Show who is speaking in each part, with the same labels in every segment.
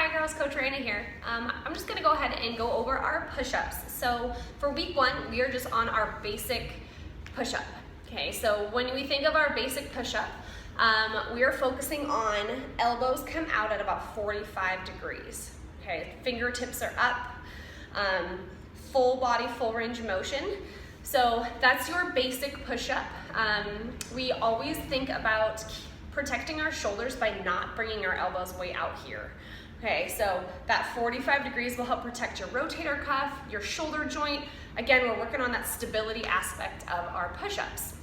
Speaker 1: Hi girls, Coach Raina here. I'm just gonna go ahead and go over our push-ups. So for week one, we are just on our basic push-up. Okay, so when we think of our basic push-up, we are focusing on elbows come out at about 45 degrees. Okay, fingertips are up, full body, full range of motion. So that's your basic push-up. We always think about protecting our shoulders by not bringing our elbows way out here. Okay, so that 45 degrees will help protect your rotator cuff, your shoulder joint. Again, we're working on that stability aspect of our push-ups.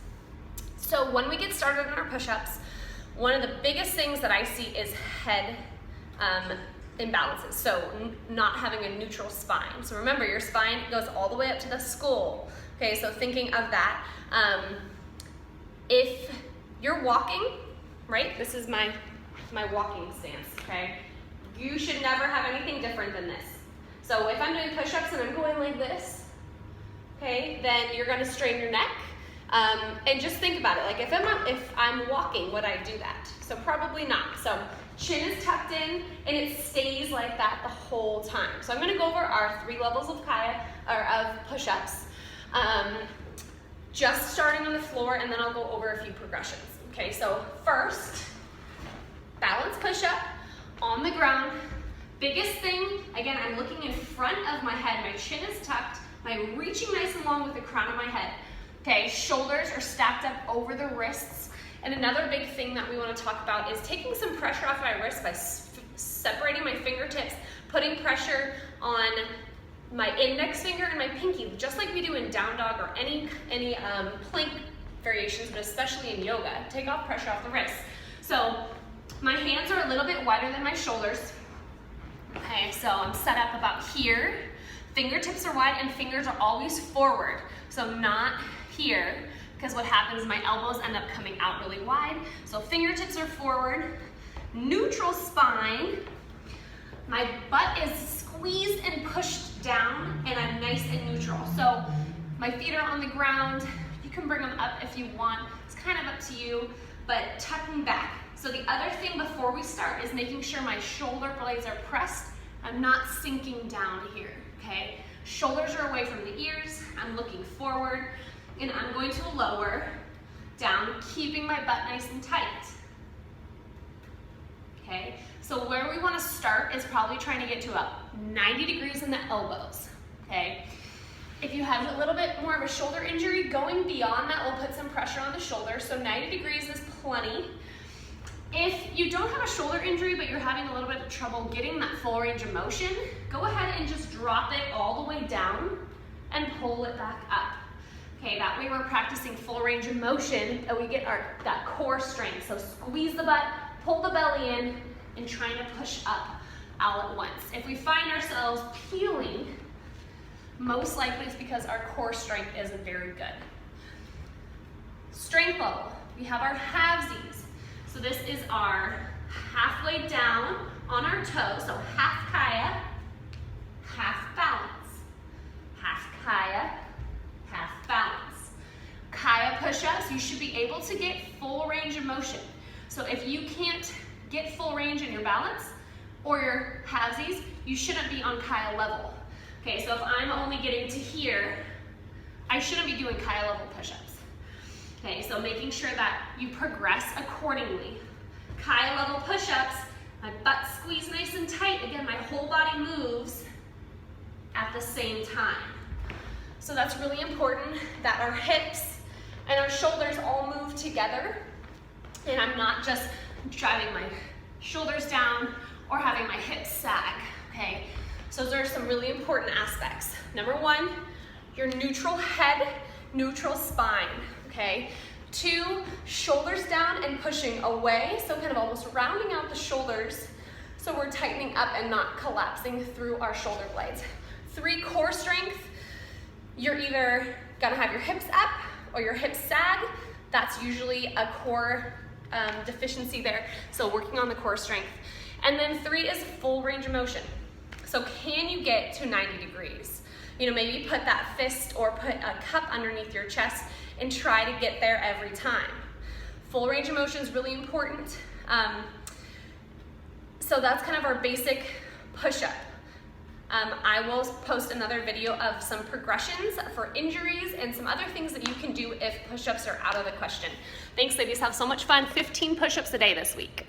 Speaker 1: So when we get started on our push-ups, one of the biggest things that I see is head imbalances. So not having a neutral spine. So remember, your spine goes all the way up to the skull. Okay, so thinking of that, if you're walking, right? This is my walking stance, okay? You should never have anything different than this. So if I'm doing push-ups and I'm going like this, okay, then you're gonna strain your neck. And just think about it, like if I'm walking, would I do that? So probably not. So chin is tucked in and it stays like that the whole time. So I'm gonna go over our 3 levels of push-ups. Just starting on the floor, and then I'll go over a few progressions. Okay, so first, balance push-up on the ground. Biggest thing, again, I'm looking in front of my head. My chin is tucked. I'm reaching nice and long with the crown of my head. Okay, shoulders are stacked up over the wrists. And another big thing that we want to talk about is taking some pressure off my wrist by separating my fingertips, putting pressure on my index finger and my pinky, just like we do in down dog or any plank variations, but especially in yoga. Take off pressure off the wrist. So my hands are a little bit wider than my shoulders. Okay, so I'm set up about here. Fingertips are wide and fingers are always forward. So not here, because what happens is my elbows end up coming out really wide. So fingertips are forward, neutral spine. My butt is squeezed and pushed down, and I'm nice and neutral. So my feet are on the ground. You can bring them up if you want. It's kind of up to you, but tucking back. So the other thing before we start is making sure my shoulder blades are pressed. I'm not sinking down here, okay? Shoulders are away from the ears. I'm looking forward, and I'm going to lower down, keeping my butt nice and tight. Okay, so where we want to start is probably trying to get to about 90 degrees in the elbows, okay? If you have a little bit more of a shoulder injury, going beyond that will put some pressure on the shoulder, so 90 degrees is plenty. If you don't have a shoulder injury, but you're having a little bit of trouble getting that full range of motion, go ahead and just drop it all the way down and pull it back up. Okay, that way we're practicing full range of motion and we get that core strength. So squeeze the butt, pull the belly in, and trying to push up all at once. If we find ourselves peeling, most likely it's because our core strength isn't very good. Strength level, we have our halvesies. So this is our halfway down on our toes, so half kaya, half balance. Half kaya, half balance. Kaya push-ups, you should be able to get full range of motion. So if you can't get full range in your balance or your halvesies, you shouldn't be on kaya level. Okay, so if I'm only getting to here, I shouldn't be doing kaya level push-ups. Okay, so making sure that you progress accordingly. Kaya level push-ups, my butt squeezed nice and tight. Again, my whole body moves at the same time. So that's really important that our hips and our shoulders all move together, and I'm not just driving my shoulders down or having my hips sag, okay? So those are some really important aspects. Number 1, your neutral head, neutral spine, okay? 2, shoulders down and pushing away, so kind of almost rounding out the shoulders so we're tightening up and not collapsing through our shoulder blades. 3, core strength. You're either gonna have your hips up or your hips sag. That's usually a core deficiency there, so working on the core strength. And then 3 is full range of motion. So can you get to 90 degrees? You know, maybe put that fist or put a cup underneath your chest and try to get there every time. Full range of motion is really important. So that's kind of our basic push-up. I will post another video of some progressions for injuries and some other things that you can do if push-ups are out of the question. Thanks, ladies. Have so much fun. 15 push-ups a day this week.